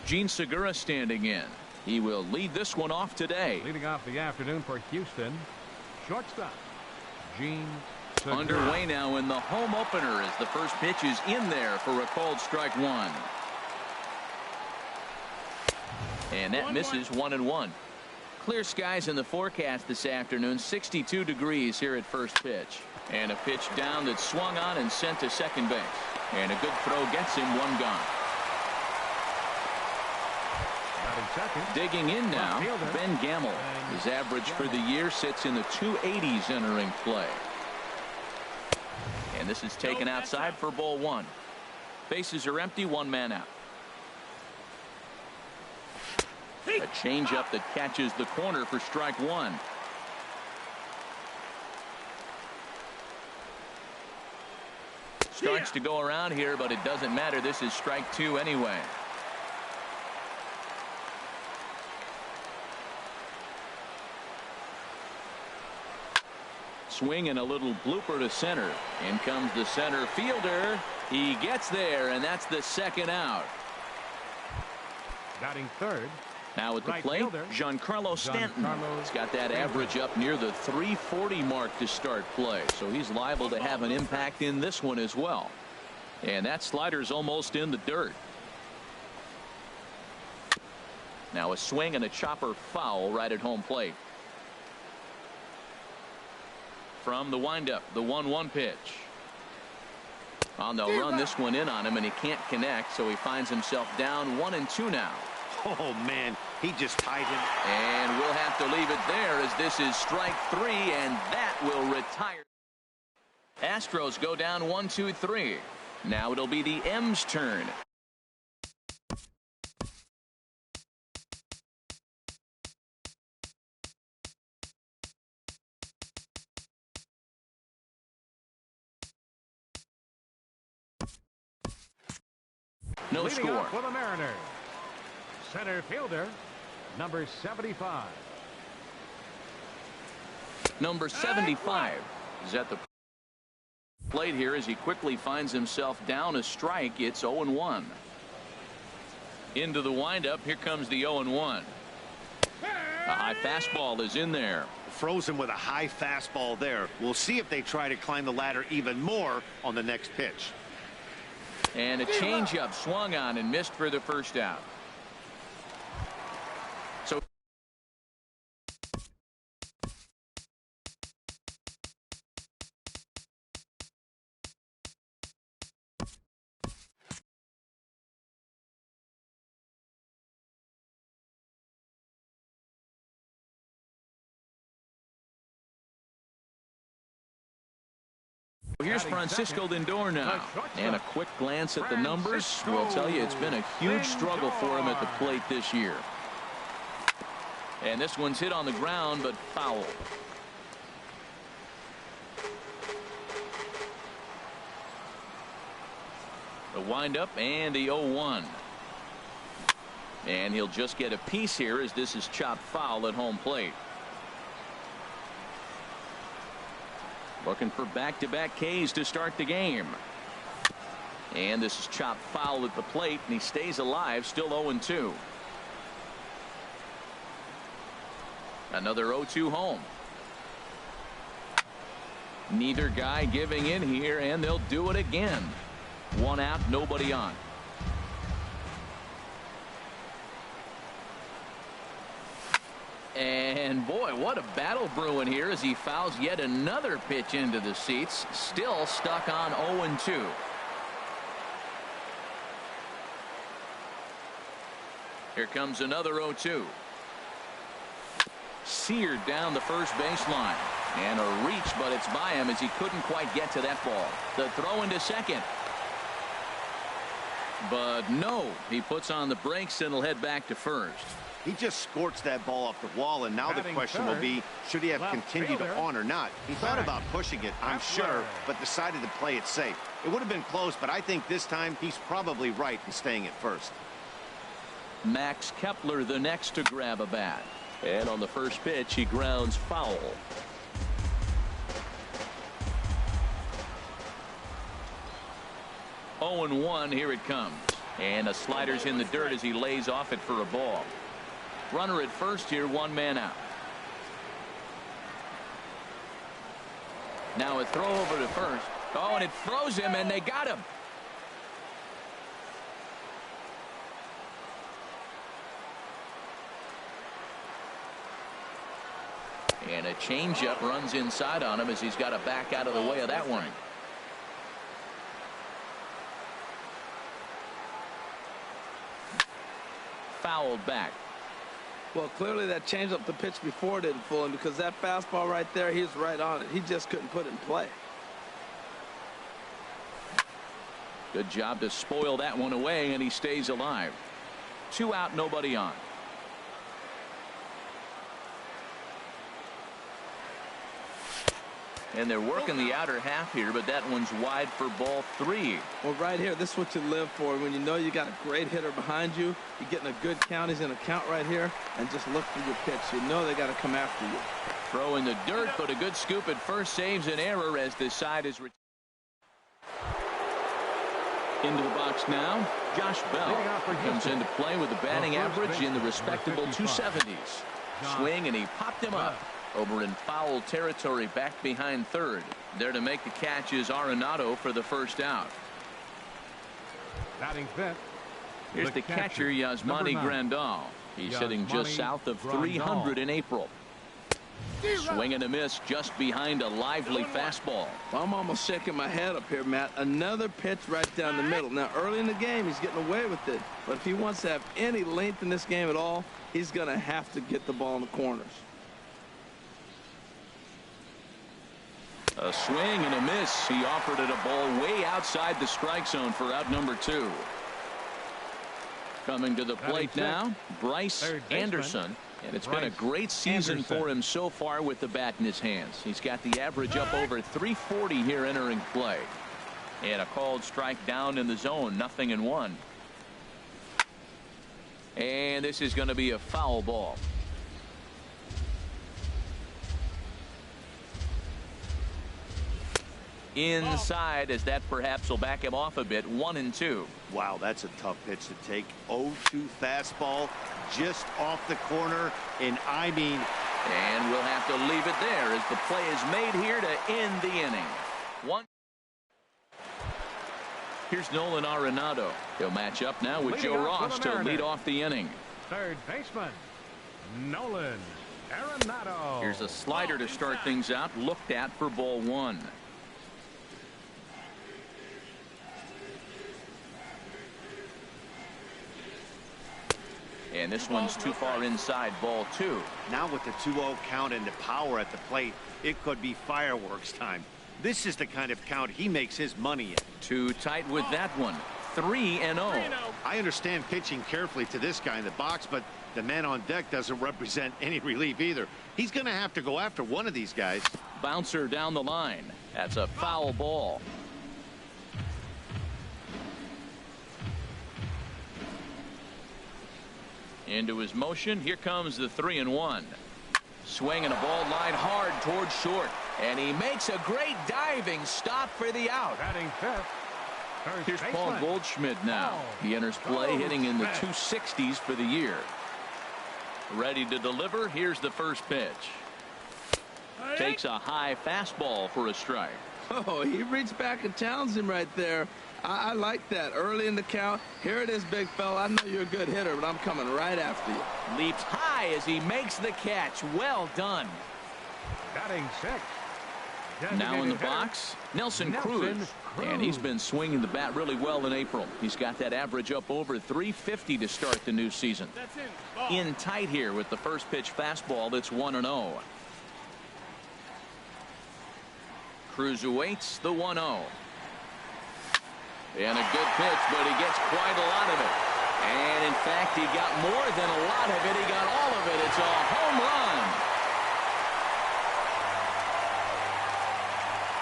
Gene Segura standing in. He will lead this one off today. Leading off the afternoon for Houston, shortstop Gene Segura. Underway now in the home opener as the first pitch is in there for a called strike one. And that misses 1-1. Clear skies in the forecast this afternoon. 62 degrees here at first pitch. And a pitch down that's swung on and sent to second base. And a good throw gets him one gone. Digging in now, Ben Gamble. His average for the year sits in the 280s entering play. And this is taken outside for ball one. Bases are empty, one man out. A changeup that catches the corner for strike one. Starts to go around here, but it doesn't matter. This is strike two anyway. Swing and a little blooper to center. In comes the center fielder. He gets there, and that's the second out. Batting third. Now at the plate, Giancarlo Stanton. He's got that average up near the 340 mark to start play, so he's liable to have an impact in this one as well. And that slider's almost in the dirt. Now a swing and a chopper foul right at home plate. From the windup, the 1-1 pitch. Oh, they'll run this one in on him, and he can't connect, so he finds himself down 1-2 now. Oh, man, he just tied him. And we'll have to leave it there as this is strike three, and that will retire. Astros go down 1-2-3. Now it'll be the M's turn. No Leading score. For the Mariners, center fielder, number 75. Number 75 is at the plate here as he quickly finds himself down a strike. It's 0-1. Into the windup. Here comes the 0-1. A high fastball is in there. Froze him with a high fastball there. We'll see if they try to climb the ladder even more on the next pitch. And a changeup swung on and missed for the first out. So here's Francisco Lindor now, and a quick glance at the numbers will tell you it's been a huge struggle for him at the plate this year. And this one's hit on the ground, but foul. The windup and the 0-1. And he'll just get a piece here as this is chopped foul at home plate. Looking for back-to-back Ks to start the game. And this is chopped foul at the plate, and he stays alive, still 0-2. Another 0-2 home. Neither guy giving in here, and they'll do it again. One out, nobody on. And boy, what a battle brewing here as he fouls yet another pitch into the seats. Still stuck on 0-2. Here comes another 0-2. Seared down the first baseline. And a reach, but it's by him as he couldn't quite get to that ball. The throw into second. But no, he puts on the brakes and will head back to first. He just scorched that ball off the wall, and now the question will be, should he have continued on or not? He thought about pushing it, I'm sure, but decided to play it safe. It would have been close, but I think this time he's probably right in staying at first. Max Kepler the next to grab a bat. And on the first pitch, he grounds foul. Oh, 0-1, here it comes. And the slider's in the dirt as he lays off it for a ball. Runner at first here, one man out. Now a throw over to first. Oh, and it throws him, and they got him. And a changeup runs inside on him as he's got to back out of the way of that one. Fouled back. Well, clearly that changeup the pitch before didn't fool him, because that fastball right there, he's right on it. He just couldn't put it in play. Good job to spoil that one away, and he stays alive. 2 out, nobody on. And they're working the outer half here, but that one's wide for ball 3. Well, right here, this is what you live for. When you know you got a great hitter behind you, you're getting a good count. He's in a count right here, and just look for your pitch. You know they got to come after you. Throw in the dirt, but a good scoop at first saves an error as this side is into the box now. Josh Bell comes into play with a batting average in the respectable 270s. Swing, and he popped him up. Over in foul territory back behind third. There to make the catch is Arenado for the first out. Batting fifth. Here's the catcher, Yasmani Grandal. He's hitting just south of 300 in April. Swing and a miss just behind a lively fastball. I'm almost shaking my head up here, Matt. Another pitch right down the middle. Now, early in the game, he's getting away with it. But if he wants to have any length in this game at all, he's going to have to get the ball in the corners. A swing and a miss. He offered it a ball way outside the strike zone for out number 2. Coming to the plate now, Bryce Anderson. And it's been a great season for him so far with the bat in his hands. He's got the average up over 340 here entering play. And a called strike down in the zone, 0-1. And this is going to be a foul ball. Inside, as that perhaps will back him off a bit. 1-2. Wow, that's a tough pitch to take. 0-2 fastball just off the corner, and I mean, and we'll have to leave it there as the play is made here to end the inning. Here's Nolan Arenado. He'll match up now with Joe Ross to lead off the inning. Third baseman, Nolan Arenado. Here's a slider to start things out, looked at for ball 1. And this one's too far inside, ball 2. Now with the 2-0 count and the power at the plate, it could be fireworks time. This is the kind of count he makes his money in. Too tight with that one. 3-0. I understand pitching carefully to this guy in the box, but the man on deck doesn't represent any relief either. He's going to have to go after one of these guys. Bouncer down the line. That's a foul ball. Into his motion. Here comes the 3-1. Swing and a ball line hard towards short. And he makes a great diving stop for the out. Batting fifth. Here's Paul Goldschmidt now. He enters play hitting in the 260s for the year. Ready to deliver. Here's the first pitch. Takes a high fastball for a strike. Oh, he reached back and challenged him right there. I like that. Early in the count. Here it is, big fella. I know you're a good hitter, but I'm coming right after you. Leaps high as he makes the catch. Well done. Batting sixth. Now in the box, Nelson Cruz. And he's been swinging the bat really well in April. He's got that average up over 350 to start the new season. In tight here with the first pitch fastball. That's 1-0. Cruz awaits the 1-0. And a good pitch, but he gets quite a lot of it. And in fact, he got more than a lot of it. He got all of it. It's a home run.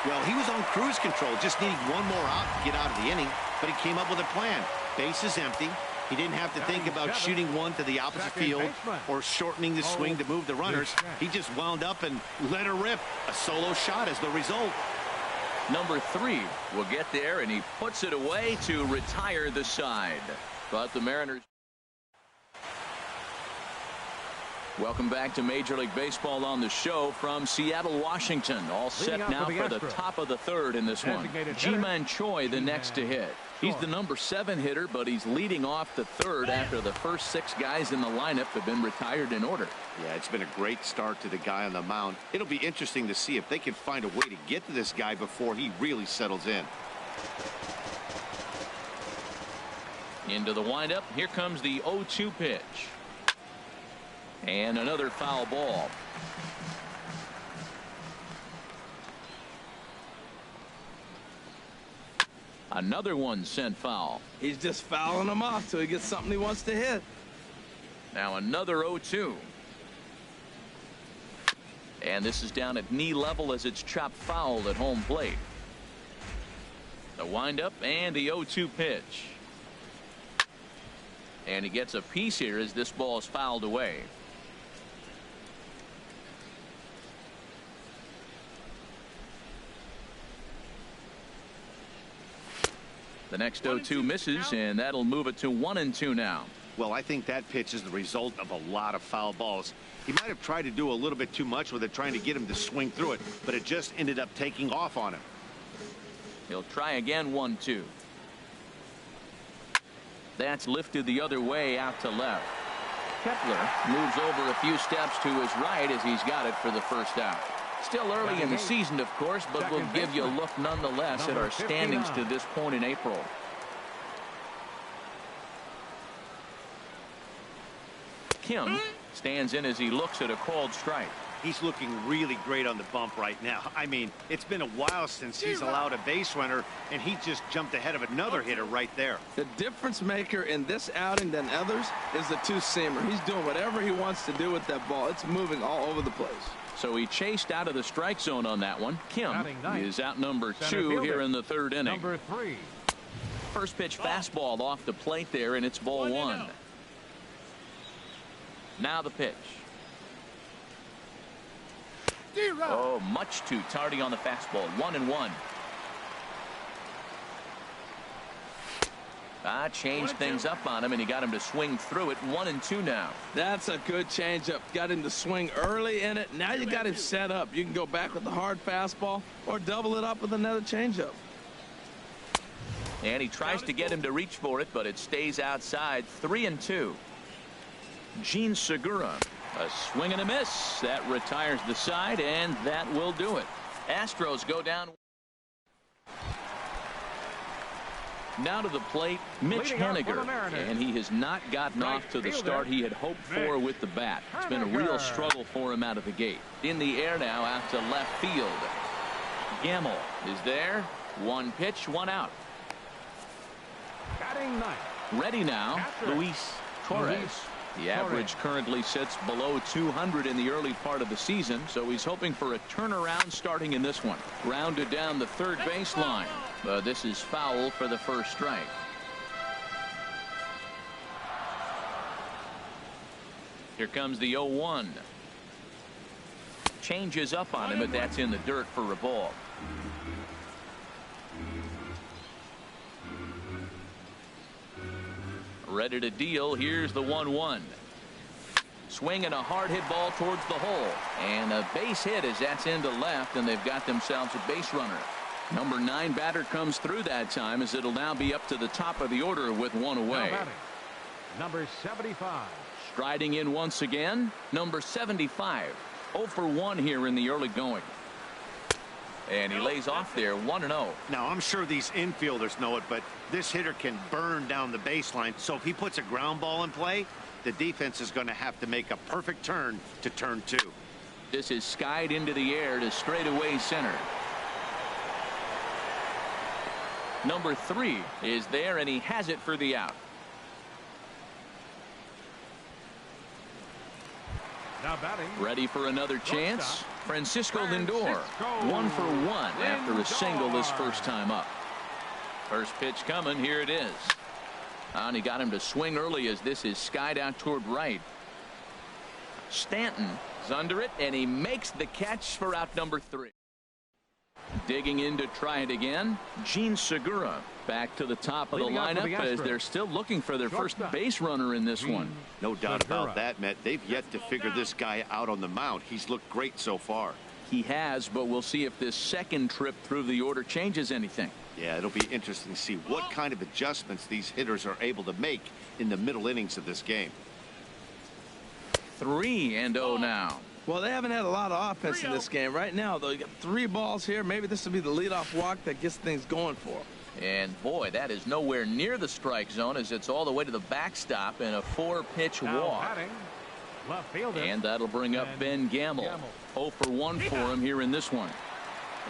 Well, he was on cruise control, just needing one more out to get out of the inning, but he came up with a plan. Bases empty. He didn't have to think about shooting one to the opposite field or shortening the swing to move the runners. He just wound up and let her rip. A solo shot is the result. Number 3 will get there, and he puts it away to retire the side. But the Mariners. Welcome back to Major League Baseball on the show from Seattle, Washington. All set now for the top of the third in this one. Ji-Man Choi the next to hit. He's the number 7 hitter, but he's leading off the third after the first 6 guys in the lineup have been retired in order. Yeah, it's been a great start to the guy on the mound. It'll be interesting to see if they can find a way to get to this guy before he really settles in. Into the windup. Here comes the 0-2 pitch. And another foul ball. Another one sent foul. He's just fouling them off till he gets something he wants to hit. Now another 0-2. And this is down at knee level as it's chopped foul at home plate. The windup and the 0-2 pitch. And he gets a piece here as this ball is fouled away. The next 0-2 misses, and that'll move it to 1-2 now. Well, I think that pitch is the result of a lot of foul balls. He might have tried to do a little bit too much with it, trying to get him to swing through it, but it just ended up taking off on him. He'll try again. 1-2. That's lifted the other way out to left. Kepler moves over a few steps to his right as he's got it for the first out. Still early in the season, of course, but we'll give you a look nonetheless at our standings to this point in April. Kim stands in as he looks at a called strike. He's looking really great on the bump right now. I mean, it's been a while since he's allowed a base runner, and he just jumped ahead of another hitter right there. The difference maker in this outing than others is the two-seamer. He's doing whatever he wants to do with that ball. It's moving all over the place. So he chased out of the strike zone on that one. Kim is out number 2 here in the third inning. Number 3. First pitch fastball off the plate there, and it's ball 1. Now the pitch. Oh, much too tardy on the fastball. 1-1. Changed things up on him, and he got him to swing through it. 1-2 now. That's a good changeup. Got him to swing early in it. Now you got him set up. You can go back with the hard fastball or double it up with another changeup. And he tries to get him to reach for it, but it stays outside. 3-2. Gene Segura. A swing and a miss. That retires the side, and that will do it. Astros go down. Now to the plate, Mitch Haniger, and he has not gotten off to the start he had hoped for with the bat. It's been a real struggle for him out of the gate. In the air now out to left field. Gamble is there. 1 pitch, 1 out. Batting ninth. Ready now, Luis Torres. The average currently sits below 200 in the early part of the season, so he's hoping for a turnaround starting in this one. Grounded down the third baseline. This is foul for the first strike. Here comes the 0-1. Changes up on him, but that's in the dirt for a ball. Ready to deal. Here's the 1-1. Swinging a hard hit ball towards the hole, and a base hit as that's into left, and they've got themselves a base runner. Number 9 batter comes through that time as it'll now be up to the top of the order with 1 away. Number 75. Striding in once again, number 75. 0 for 1 here in the early going. And he lays off there. 1-0. Now, I'm sure these infielders know it, but this hitter can burn down the baseline. So if he puts a ground ball in play, the defense is going to have to make a perfect turn to turn 2. This is skied into the air to straightaway center. Number 3 is there, and he has it for the out. Now batting. Ready for another chance. Francisco Lindor. 1 for 1 after a single this first time up. First pitch coming. Here it is. And he got him to swing early as this is skied out toward right. Stanton is under it, and he makes the catch for out number 3. Digging in to try it again, Gene Segura back to the top of the lineup as they're still looking for their first base runner in this one. No doubt about that, Matt. They've yet to figure this guy out on the mound. He's looked great so far. He has, but we'll see if this second trip through the order changes anything. Yeah, it'll be interesting to see what kind of adjustments these hitters are able to make in the middle innings of this game. 3-0 now. Well, they haven't had a lot of offense in this game. Right now, though, you got 3 balls here. Maybe this will be the leadoff walk that gets things going for them. And, boy, that is nowhere near the strike zone as it's all the way to the backstop in a 4-pitch walk. Left fielder. And that'll bring up Ben Gamble. 0 for 1 for him here in this one.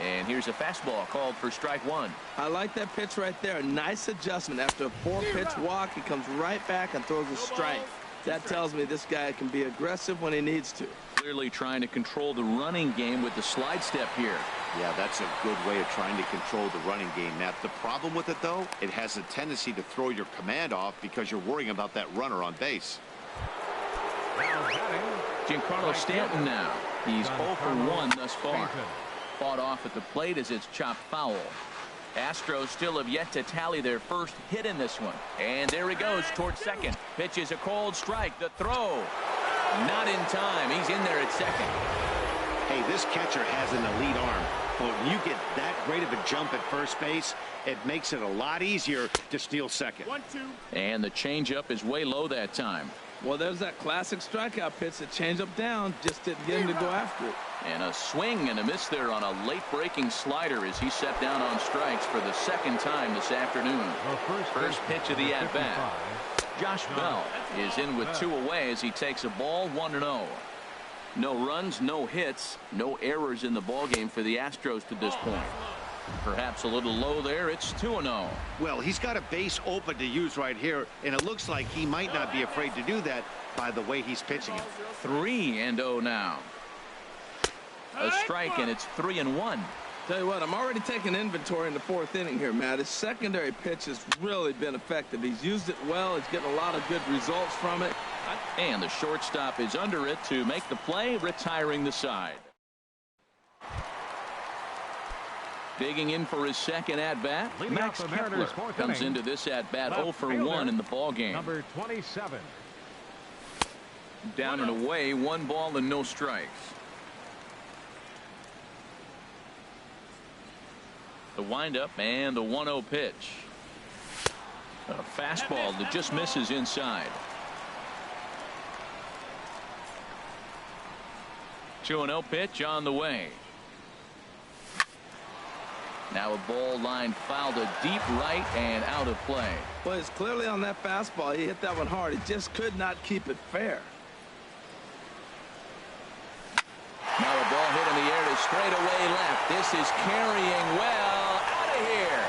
And here's a fastball called for strike 1. I like that pitch right there. A nice adjustment. After a 4-pitch walk, he comes right back and throws a strike. That tells me this guy can be aggressive when he needs to. Clearly trying to control the running game with the slide step here. Yeah, that's a good way of trying to control the running game. Now, the problem with it, though, it has a tendency to throw your command off because you're worrying about that runner on base. Giancarlo Stanton now. He's 0 for 1 thus far. Fought off at the plate as it's chopped foul. Astros still have yet to tally their first hit in this one. And there he goes towards second. Pitch is a cold strike. The throw. Not in time. He's in there at second. Hey, this catcher has an elite arm. But when you get that great of a jump at first base, it makes it a lot easier to steal second. 1-2. And the changeup is way low that time. Well, there's that classic strikeout pitch. The changeup down just didn't get him to go after it. And a swing and a miss there on a late breaking slider as he set down on strikes for the second time this afternoon. First pitch of the at bat. Josh Bell is in with 2 away as he takes a ball 1-0. No runs, no hits, no errors in the ballgame for the Astros to this point. Perhaps a little low there. It's 2-0. Well, he's got a base open to use right here, and it looks like he might not be afraid to do that by the way he's pitching it. 3-0 now. A strike, and it's 3-1. Tell you what, I'm already taking inventory in the 4th inning here, Matt. His secondary pitch has really been effective. He's used it well. He's getting a lot of good results from it. And the shortstop is under it to make the play, retiring the side. Digging in for his second at-bat, Max Kepler comes into this at-bat 0 for 1 in the ballgame. Number 27. Down and away, 1 ball and no strikes. The windup and the 1-0 pitch. A fastball that just misses inside. 2-0 pitch on the way. Now a ball line foul to deep right and out of play. Well, it's clearly on that fastball. He hit that one hard. He just could not keep it fair. Now a ball hit in the air to straightaway left. This is carrying well out of here.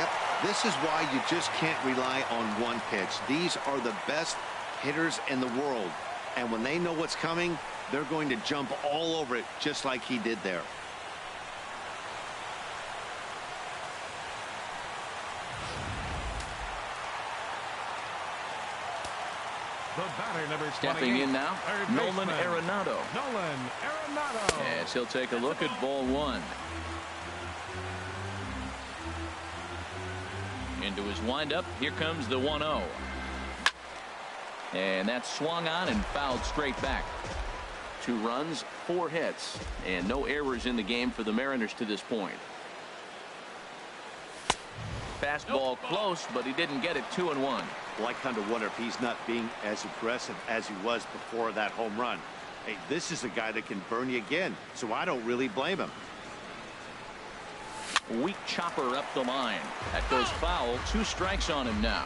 Yep, this is why you just can't rely on one pitch. These are the best hitters in the world. And when they know what's coming, they're going to jump all over it just like he did there. The batter, number Stepping in now, Nolan Arenado. Nolan Arenado. As he'll take a look at ball 1. Into his windup. Here comes the 1-0. And that's swung on and fouled straight back. 2 runs, 4 hits, and no errors in the game for the Mariners to this point. Fastball close, but he didn't get it. 2-1. Well, I kind of wonder if he's not being as aggressive as he was before that home run. Hey, this is a guy that can burn you again, so I don't really blame him. Weak chopper up the line. That goes foul. 2 strikes on him now.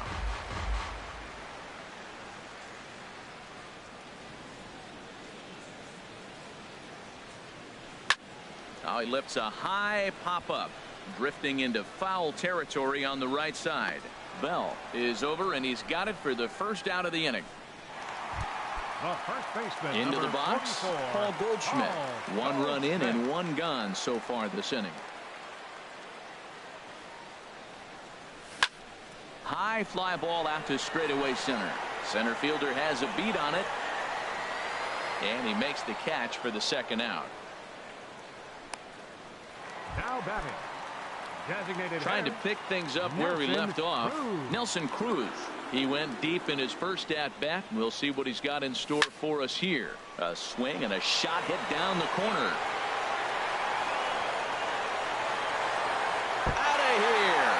Now he lifts a high pop-up, drifting into foul territory on the right side. Bell is over, and he's got it for the first out of the inning. The first baseman, into the box, 44, Paul Goldschmidt. Paul 1 run in Goldschmidt. and 1 gone so far this inning. High fly ball out to straightaway center. Center fielder has a beat on it. And he makes the catch for the second out. Now batting. Designated Trying to pick things up where he left off. Cruz. Nelson Cruz. He went deep in his first at bat. We'll see what he's got in store for us here. A swing and a shot hit down the corner. Out of here.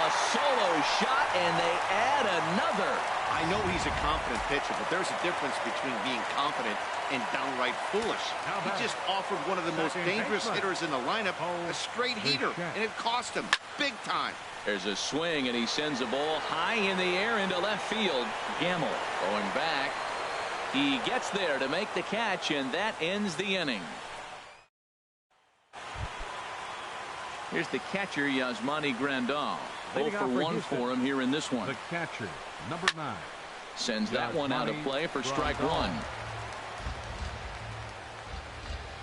A solo shot, and they add another. I know he's a confident pitcher, but there's a difference between being confident and downright foolish. He just offered one of the most dangerous hitters in the lineup a straight heater, and it cost him big time. There's a swing, and he sends a ball high in the air into left field. Gamble going back. He gets there to make the catch, and that ends the inning. Here's the catcher, Yasmani Grandal. 0 for 1 for him here in this one. The catcher, number 9. Sends that one out of play for strike one.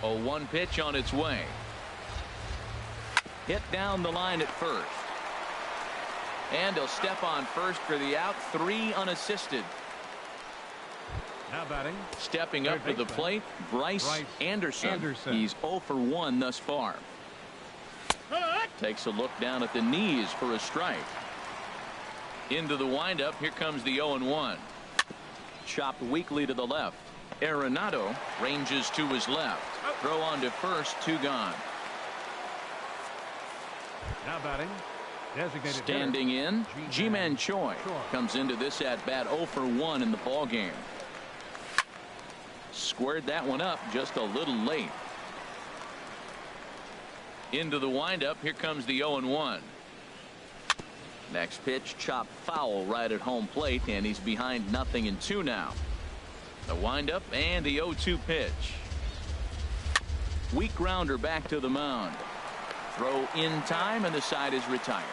0-1 pitch on its way. Hit down the line at first. And he'll step on first for the out. 3 unassisted. Now batting. Stepping up to the plate, Bryce Anderson. He's 0 for 1 thus far. Takes a look down at the knees for a strike. Into the windup. Here comes the 0-1. Chopped weakly to the left. Arenado ranges to his left. Throw on to first. 2 gone. Now batting. Designated Standing in, Ji-Man Choi comes into this at bat 0 for 1 in the ball game. Squared that one up just a little late. Into the windup. Here comes the 0-1. Next pitch chopped foul right at home plate, and he's behind 0-2 now. The windup and the 0-2 pitch. Weak grounder back to the mound. Throw in time, and the side is retired.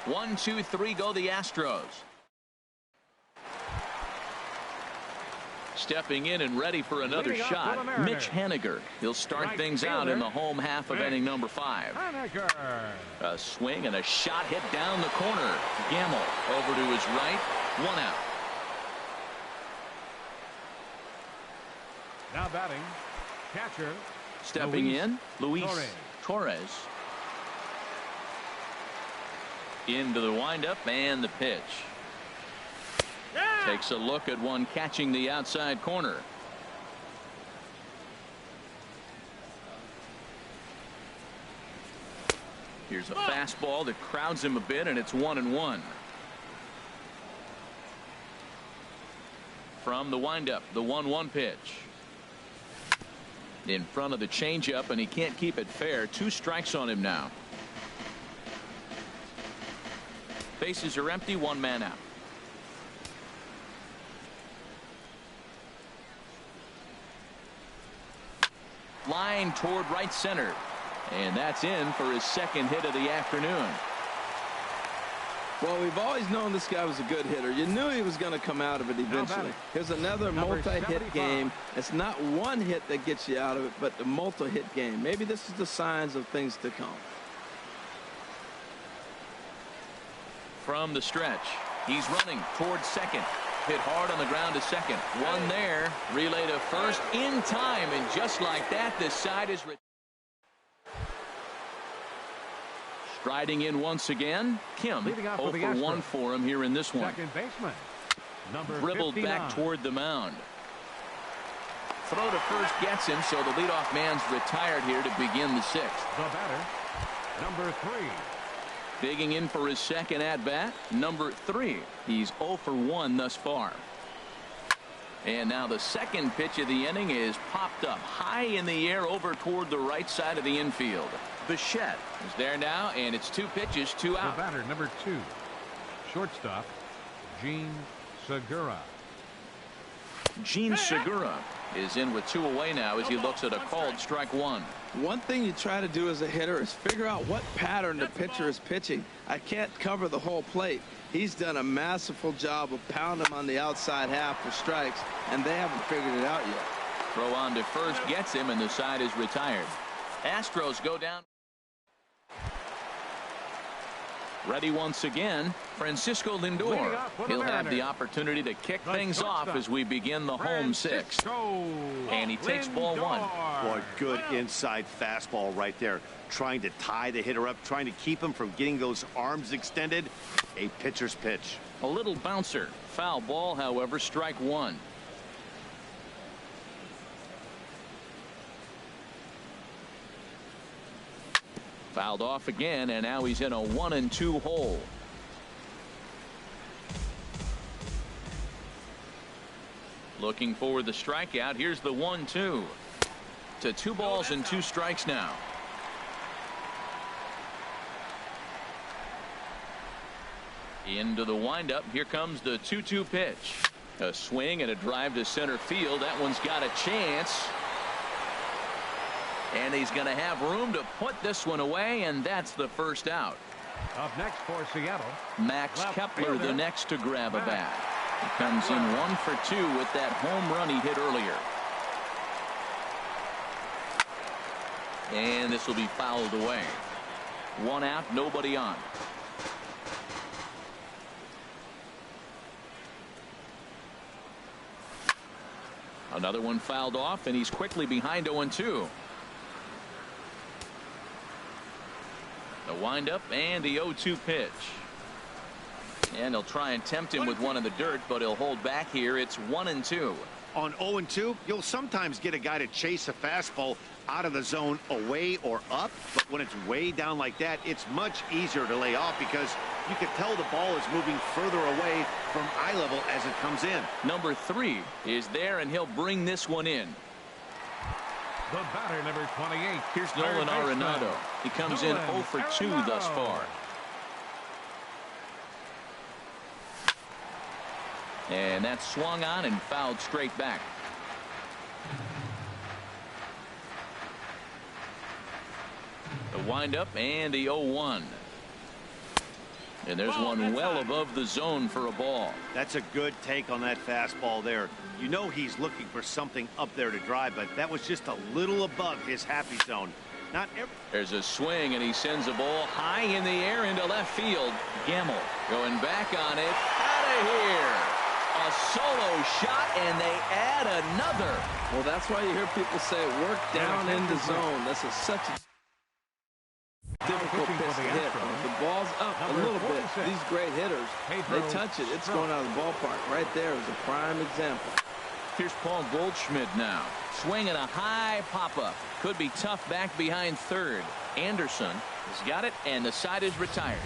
1, 2, 3 go the Astros. Stepping in and ready for another shot, Mitch Haniger. He'll start things out in the home half of inning number 5. A swing and a shot hit down the corner. Gamble over to his right. 1 out. Now batting. Catcher. Stepping in, Luis Torres. Into the windup and the pitch. Takes a look at one catching the outside corner. Here's a fastball that crowds him a bit, and it's 1-1. From the windup, the 1-1 pitch. In front of the changeup, and he can't keep it fair. 2 strikes on him now. Bases are empty, 1 man out. Line toward right center, and that's in for his second hit of the afternoon. Well, we've always known this guy was a good hitter. You knew he was going to come out of it eventually. Here's another multi-hit game. It's not one hit that gets you out of it, but the multi-hit game. Maybe this is the signs of things to come. From the stretch, he's running towards second. Hit hard on the ground to second. 1 there. Relay to first in time, and just like that, this side is striding in once again. Kim 0 for 1 for him here in this one. Second baseman. Number Dribbled 59. back toward the mound. Throw to first gets him, so the leadoff man's retired here to begin the 6th. The batter, number 3. Digging in for his second at bat, number 3. He's 0 for 1 thus far. And now the second pitch of the inning is popped up high in the air over toward the right side of the infield. Bichette is there now, and it's 2 pitches, 2 out. The batter, number 2. Shortstop, Gene Segura. Gene Segura is in with 2 away now as he looks at a called strike 1. One thing you try to do as a hitter is figure out what pattern the pitcher is pitching. I can't cover the whole plate. He's done a masterful job of pounding him on the outside half for strikes, and they haven't figured it out yet. Throw on to first gets him, and the side is retired. Astros go down. Ready once again, Francisco Lindor. He'll have the opportunity to kick things off as we begin the home sixth. And he takes ball one. Boy, good inside fastball right there. Trying to tie the hitter up, trying to keep him from getting those arms extended. A pitcher's pitch. A little bouncer. Foul ball, however, strike one. Fouled off again, and now he's in a 1-2 hole. Looking for the strikeout. Here's the 1-2. To 2 balls and 2 strikes now. Into the windup. Here comes the 2-2 pitch. A swing and a drive to center field. That one's got a chance. And he's going to have room to put this one away, and that's the first out. Up next for Seattle, Max Kepler, the next to grab a bat. He comes in 1 for 2 with that home run he hit earlier. And this will be fouled away. 1 out, nobody on. Another one fouled off, and he's quickly behind 0-2. The windup and the 0-2 pitch. And they'll try and tempt him with one in the dirt, but he'll hold back here. It's 1-2. On 0-2, you'll sometimes get a guy to chase a fastball out of the zone away or up, but when it's way down like that, it's much easier to lay off because you can tell the ball is moving further away from eye level as it comes in. Number 3 is there, and he'll bring this one in. the batter, number 28. Here's Nolan Arenado. He comes in 0 for 2 thus far. And that's swung on and fouled straight back. The windup and the 0-1. And there's one well above the zone for a ball. That's a good take on that fastball there. You know he's looking for something up there to drive, but that was just a little above his happy zone. There's a swing, and he sends a ball high in the air into left field. Gamble going back on it. Out of here. A solo shot, and they add another. Well, that's why you hear people say work down in the zone. This is such a difficult pitch to hit. If the ball's up a little bit, these great hitters, they touch it, it's going out of the ballpark. Right there is a prime example. Here's Paul Goldschmidt now. Swinging a high pop-up. Could be tough back behind third. Anderson has got it, and the side is retired.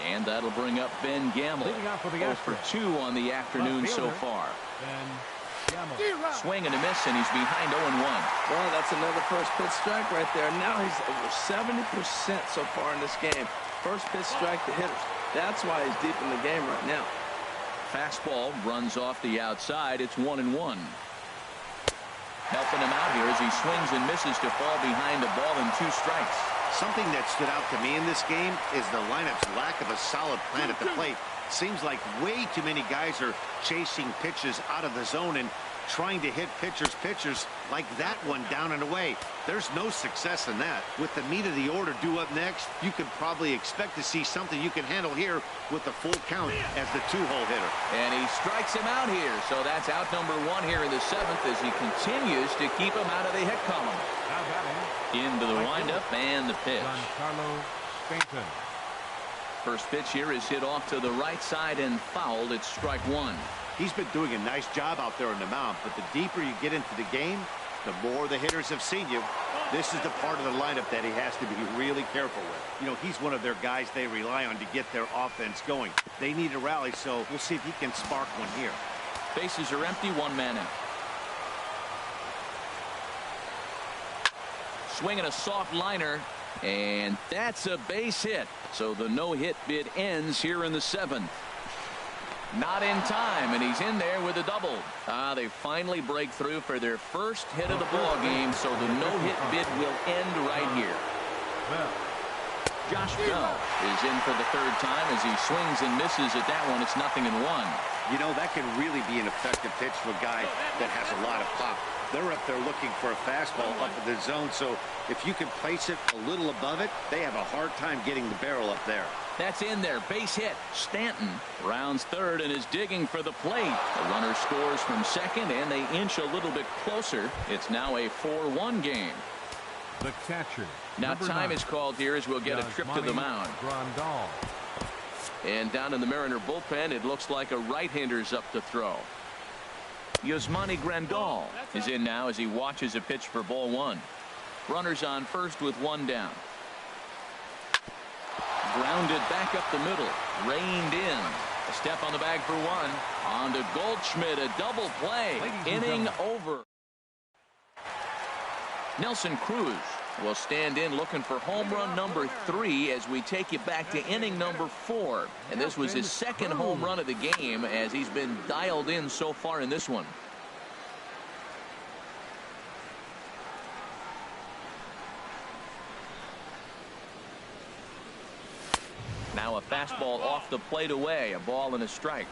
And that'll bring up Ben Gamble. 0 for 2 on the afternoon so far. Swing and a miss, and he's behind 0-1. Well, that's another first pitch strike right there. Now he's over 70% so far in this game. First pitch strike to hitters. That's why he's deep in the game right now. Fastball runs off the outside. It's 1-1. Helping him out here as he swings and misses to fall behind the ball in 2 strikes. Something that stood out to me in this game is the lineup's lack of a solid plan at the plate. Seems like way too many guys are chasing pitches out of the zone and trying to hit pitchers like that one down and away. There's no success in that. With the meat of the order due up next, you could probably expect to see something you can handle here with the full count as the 2-hole hitter. And he strikes him out here. So that's out number 1 here in the 7th as he continues to keep him out of the hit column. Into the windup and the pitch. First pitch here is hit off to the right side and fouled. It's strike 1. He's been doing a nice job out there on the mound, but the deeper you get into the game, the more the hitters have seen you. This is the part of the lineup that he has to be really careful with. You know, he's one of their guys they rely on to get their offense going. They need a rally, so we'll see if he can spark one here. Bases are empty, 1 man out. Swinging a soft liner, and that's a base hit. So the no-hit bid ends here in the 7th. Not in time, and he's in there with a double. They finally break through for their first hit of the ball game, so the no-hit bid will end right here. Josh Bell is in for the 3rd time as he swings and misses at that one. It's 0-1. You know, that can really be an effective pitch for a guy that has a lot of pop. They're up there looking for a fastball up in the zone, so if you can place it a little above it, they have a hard time getting the barrel up there. That's in there. Base hit. Stanton rounds third and is digging for the plate. The runner scores from second, and they inch a little bit closer. It's now a 4-1 game. The catcher. Now time is called here as we'll get a trip to the mound. Grandal. And down in the Mariner bullpen, it looks like a right-hander's up to throw. Yasmani Grandal is in now as he watches a pitch for ball one. Runners on first with one down. Grounded back up the middle. Reined in. A step on the bag for one. On to Goldschmidt. A double play. Inning over. Nelson Cruz will stand in looking for home run number 3 as we take you back to inning number 4. And this was his second home run of the game as he's been dialed in so far in this one. Now a fastball off the plate away. A ball and a strike.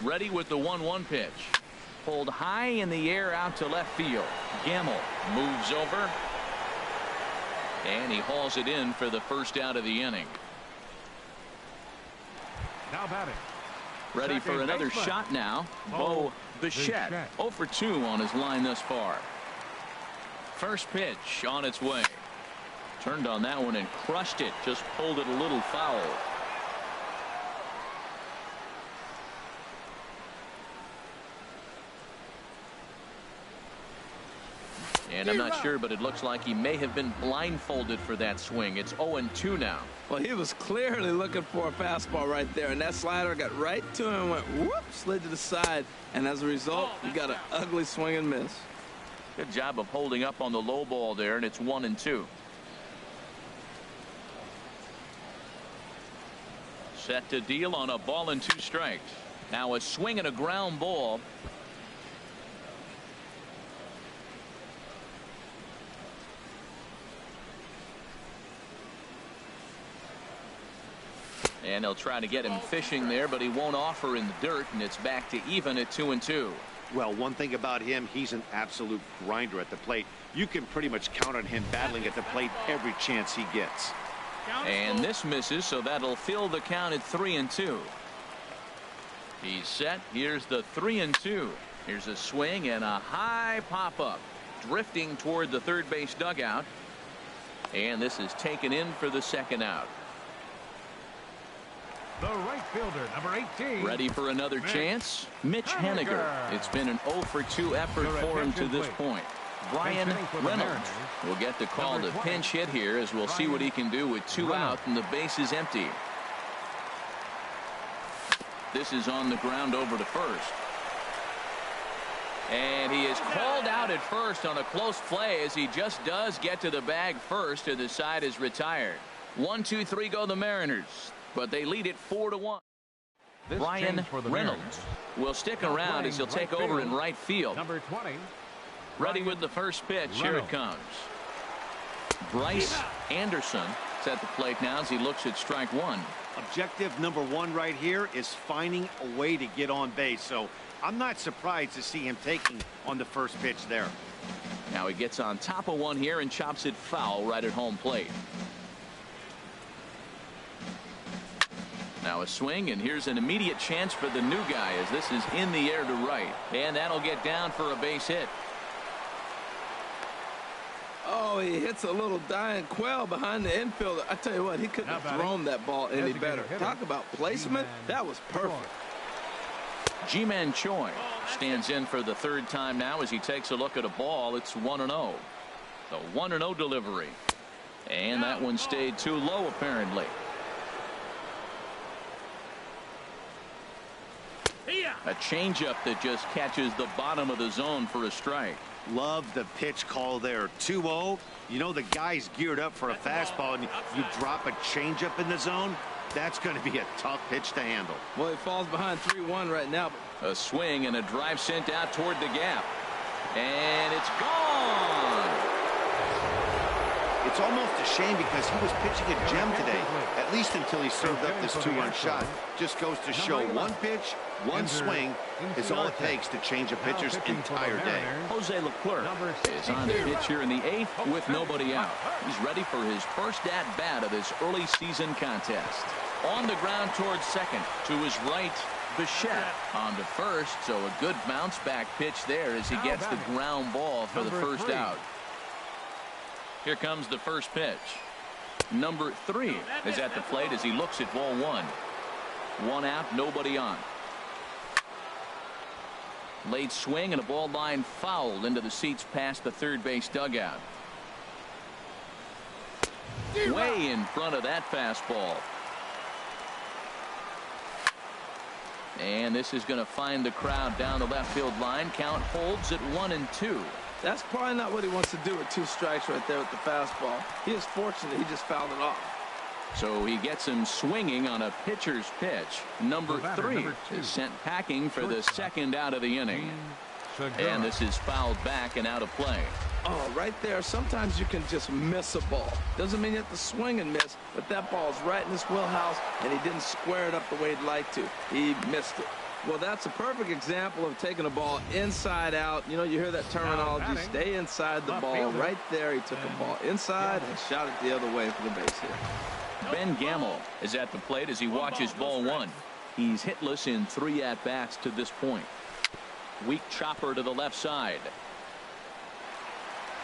Ready with the 1-1 pitch. Pulled high in the air out to left field. Gamble moves over. And he hauls it in for the first out of the inning. Now batting. Ready for another shot now. Bo Bichette. 0 for 2 on his line thus far. First pitch on its way. Turned on that one and crushed it. Just pulled it a little foul. And I'm not sure, but it looks like he may have been blindfolded for that swing. It's 0-2 now. Well, he was clearly looking for a fastball right there, and that slider got right to him and went whoop, slid to the side, and as a result, you got an ugly swing and miss. Good job of holding up on the low ball there, and it's 1-2. Set to deal on a ball and 2 strikes. Now a swing and a ground ball. And they'll try to get him fishing there, but he won't offer in the dirt, and it's back to even at 2-2. Well, one thing about him, he's an absolute grinder at the plate. You can pretty much count on him battling at the plate every chance he gets. And this misses, so that'll fill the count at 3-2. He's set. Here's the 3-2. Here's a swing and a high pop-up. Drifting toward the third base dugout. And this is taken in for the second out. The right fielder, number 18. Ready for another chance? Mitch Haniger. It's been an 0 for 2 effort for him to this point. Brian Reynolds will get the call to pinch hit here as we'll see what he can do with 2 out and the base is empty. This is on the ground over to first. And he is called out at first on a close play as he just does get to the bag first and the side is retired. 1-2-3 go the Mariners. But they lead it 4-1. Brian Reynolds will stick around as he'll take over in right field. Number 20. Ready with the first pitch. Here it comes. Bryce Anderson is at the plate now as he looks at strike one. Objective number 1 right here is finding a way to get on base. So I'm not surprised to see him taking on the first pitch there. Now he gets on top of one here and chops it foul right at home plate. Now a swing, and here's an immediate chance for the new guy as this is in the air to right. And that'll get down for a base hit. Oh, he hits a little dying quail behind the infielder. I tell you what, he couldn't have thrown that ball any better. Talk about placement. That was perfect. Ji-Man Choi stands in for the third time now as he takes a look at a ball. It's 1-0. The 1-0 delivery. And that one stayed too low apparently. A changeup that just catches the bottom of the zone for a strike. Love the pitch call there. 2-0. You know the guy's geared up for a fastball, and you drop a changeup in the zone. That's going to be a tough pitch to handle. Well, he falls behind 3-1 right now. A swing and a drive sent out toward the gap. And it's gone. It's It's almost a shame because he was pitching a gem today, at least until he served up this 2-run shot. Just goes to show one pitch, one swing is all it takes to change a pitcher's entire day. Jose Leclerc is on the pitch here in the 8th with nobody out. He's ready for his first at-bat of this early season contest. On the ground towards second, to his right, Bichette on to first, so a good bounce back pitch there as he gets the ground ball for the first out. Here comes the first pitch. Number 3 is at the plate as he looks at ball 1. 1 out, nobody on. Late swing and a ball line fouled into the seats past the third base dugout. Way in front of that fastball. And this is going to find the crowd down the left field line. Count holds at 1-2. That's probably not what he wants to do with 2 strikes right there with the fastball. He is fortunate he just fouled it off. So he gets him swinging on a pitcher's pitch. Number 3 is sent packing for the second out of the inning. And this is fouled back and out of play. Oh, right there. Sometimes you can just miss a ball. Doesn't mean you have to swing and miss, but that ball's right in his wheelhouse, and he didn't square it up the way he'd like to. He missed it. Well, that's a perfect example of taking a ball inside out. You know, you hear that terminology, stay inside the ball. Right there, he took a ball inside and shot it the other way for the base hit. Ben Gamble is at the plate as he watches ball 1. He's hitless in 3 at-bats to this point. Weak chopper to the left side.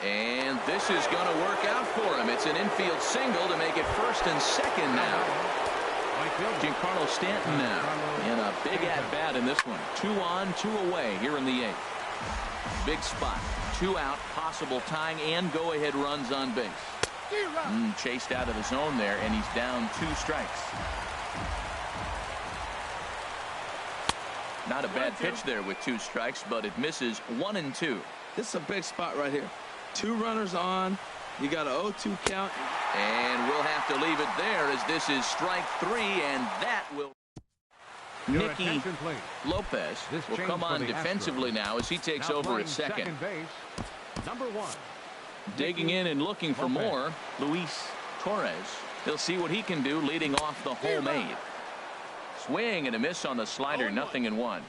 And this is going to work out for him. It's an infield single to make it first and second now. Giancarlo Stanton now in a big at-bat in this one. 2 on, 2 away here in the 8th. Big spot. 2 out, possible tying and go-ahead runs on base. Chased out of the zone there, and he's down 2 strikes. Not a bad pitch there with 2 strikes, but it misses 1-2. This is a big spot right here. 2 runners on. You got an 0-2 count. And we'll have to leave it there as this is strike 3, and that will. Nicky Lopez will come on defensively now as he takes over at second. Base, number 1. Digging in and looking for more, Luis Torres. He'll see what he can do leading off the home 8. Swing and a miss on the slider, 0-1.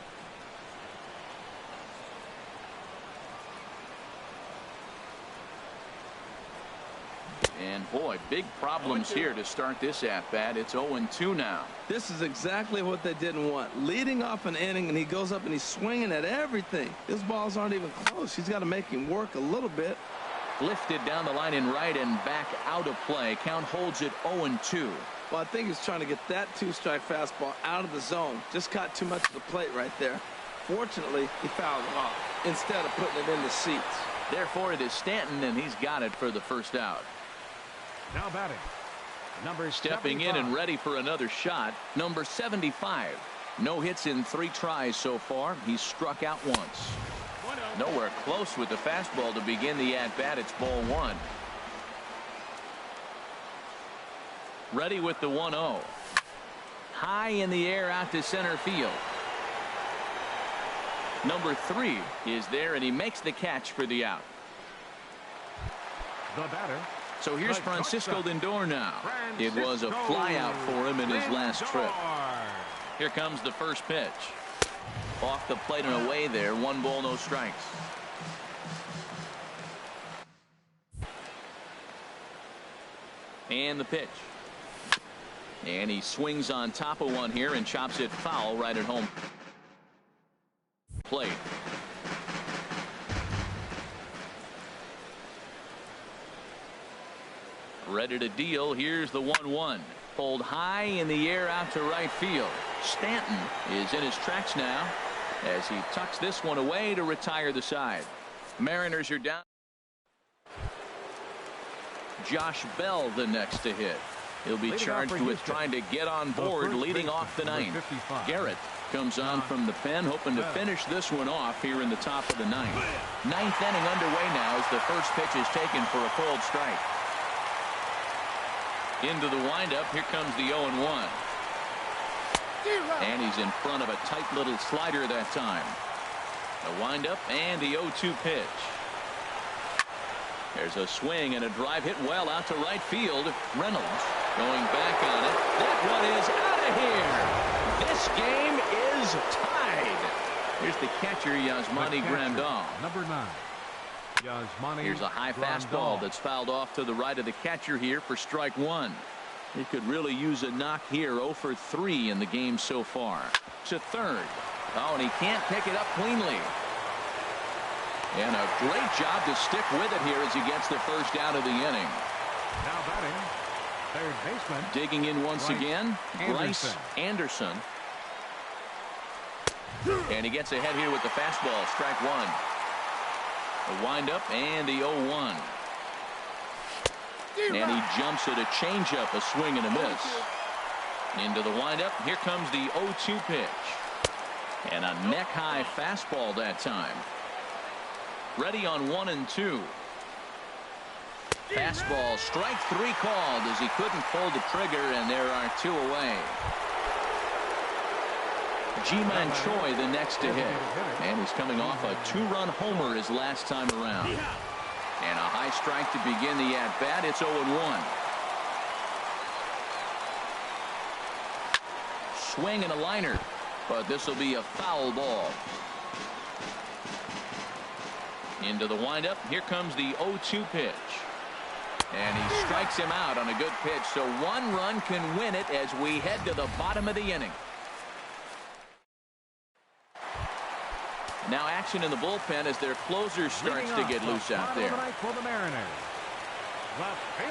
And boy, big problems here to start this at-bat. It's 0-2 now. This is exactly what they didn't want. Leading off an inning, and he goes up and he's swinging at everything. His balls aren't even close. He's got to make him work a little bit. Lifted down the line in right and back out of play. Count holds it 0-2. Well, I think he's trying to get that 2-strike fastball out of the zone. Just caught too much of the plate right there. Fortunately, he fouled it off instead of putting it in the seats. Therefore, it is Stanton, and he's got it for the first out. Now batting, number stepping 75. In and ready for another shot, number 75. No hits in 3 tries so far. He's struck out once. Nowhere close with the fastball to begin the at-bat. It's ball 1. Ready with the 1-0. High in the air out to center field. Number 3 is there, and he makes the catch for the out. The batter. So here's Francisco Lindor now. It was a flyout for him in his last trip. Here comes the first pitch. Off the plate and away there. 1 ball, no strikes. And the pitch. And he swings on top of one here and chops it foul right at home plate. Ready to deal. Here's the 1-1. Pulled high in the air out to right field. Stanton is in his tracks now as he tucks this one away to retire the side. Mariners are down. Josh Bell the next to hit. He'll be charged with trying to get on board leading off the 9th. Garrett comes on from the pen, hoping to finish this one off here in the top of the 9th. 9th inning underway now as the first pitch is taken for a cold strike. Into the windup. Here comes the 0-1. And he's in front of a tight little slider that time. The windup and the 0-2 pitch. There's a swing and a drive hit well out to right field. Reynolds going back on it. That one is out of here. This game is tied. Here's the catcher, Yasmani Grandal. Number 9. Yasmani. Here's a high fastball that's fouled off to the right of the catcher here for strike 1. He could really use a knock here. 0 for 3 in the game so far. To third. Oh, and he can't pick it up cleanly. And a great job to stick with it here as he gets the first out of the inning. Now batting, third baseman. Digging in once again, Bryce Anderson. And he gets ahead here with the fastball, strike 1. The windup and the 0-1. And he jumps at a changeup, a swing and a miss. Into the windup, here comes the 0-2 pitch. And a neck-high fastball that time. Ready on 1 and 2. Fastball, strike 3 called as he couldn't pull the trigger, and there are 2 away. Ji-Man Choi the next to hit, and he's coming off a 2-run homer his last time around. And a high strike to begin the at-bat. It's 0-1. Swing and a liner, but this will be a foul ball. Into the windup, here comes the 0-2 pitch. And he strikes him out on a good pitch, so 1 run can win it as we head to the bottom of the inning. Now action in the bullpen as their closer starts to get loose out there.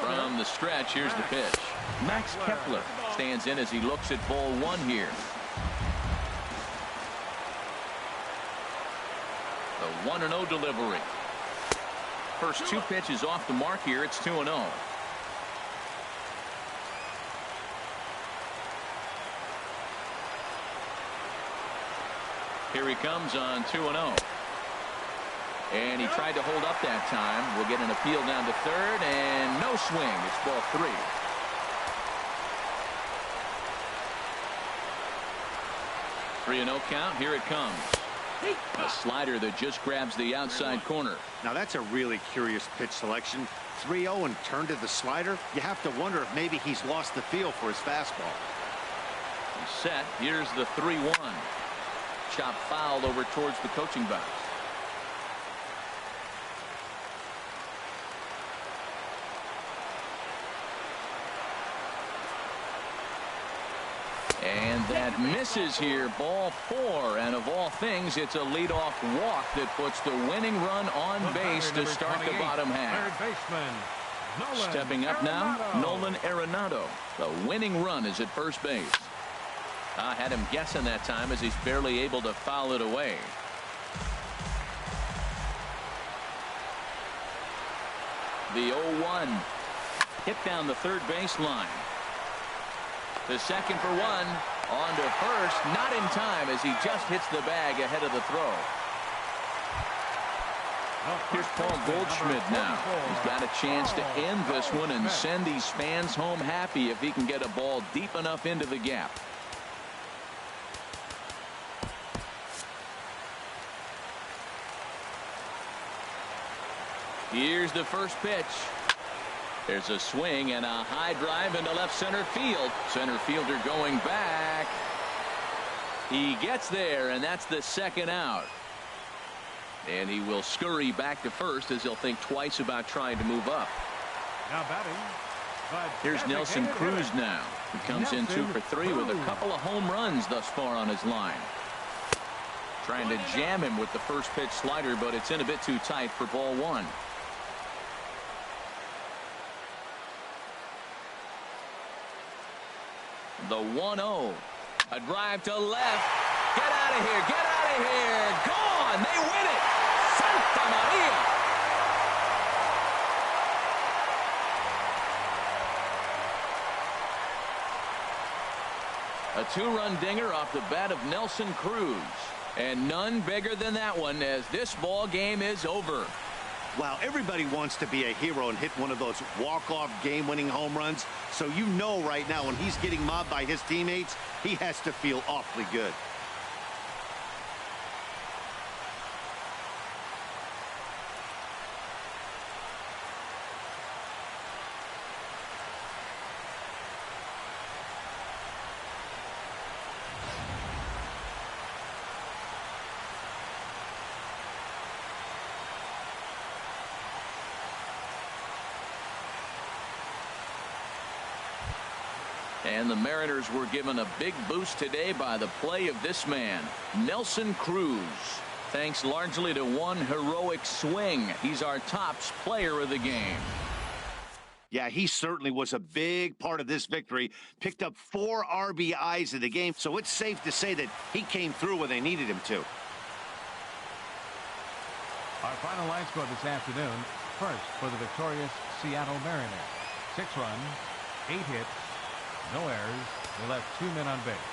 From the stretch, here's the pitch. Max Kepler stands in as he looks at ball 1 here. The 1-0 delivery. First 2 pitches off the mark here. It's 2-0. Here he comes on 2-0. And he tried to hold up that time. We'll get an appeal down to third, and no swing. It's ball 3. Three and 0 count. Here it comes. A slider that just grabs the outside corner. Now that's a really curious pitch selection. 3-0 and turned to the slider. You have to wonder if maybe he's lost the feel for his fastball. He's set. Here's the 3-1. Chop foul over towards the coaching box. And that misses here. Ball 4. And of all things, it's a leadoff walk that puts the winning run on base to start the bottom half. Third baseman, Stepping up now, Nolan Arenado. The winning run is at first base. I had him guessing that time as he's barely able to foul it away. The 0-1 hit down the third baseline. The second for 1. On to first. Not in time as he just hits the bag ahead of the throw. Here's Paul Goldschmidt now. He's got a chance to end this one and send these fans home happy if he can get a ball deep enough into the gap. Here's the first pitch. There's a swing and a high drive into left center field. Center fielder going back. He gets there, and that's the second out. And he will scurry back to first as he'll think twice about trying to move up. Now batting. Here's Nelson Cruz now. He comes in 2 for 3 with a couple of home runs thus far on his line. Trying to jam him with the first pitch slider, but it's in a bit too tight for ball 1. The 1-0. A drive to left. Get out of here. Get out of here. Gone. They win it. Santa Maria. A 2-run dinger off the bat of Nelson Cruz. And none bigger than that one as this ball game is over. Wow, everybody wants to be a hero and hit one of those walk-off game-winning home runs. So you know right now when he's getting mobbed by his teammates, he has to feel awfully good. And the Mariners were given a big boost today by the play of this man, Nelson Cruz. Thanks largely to one heroic swing. He's our tops player of the game. Yeah, he certainly was a big part of this victory. Picked up 4 RBIs in the game, so it's safe to say that he came through when they needed him to. Our final line score this afternoon. First for the victorious Seattle Mariners. 6 runs, 8 hits, no errors. They left 2 men on base.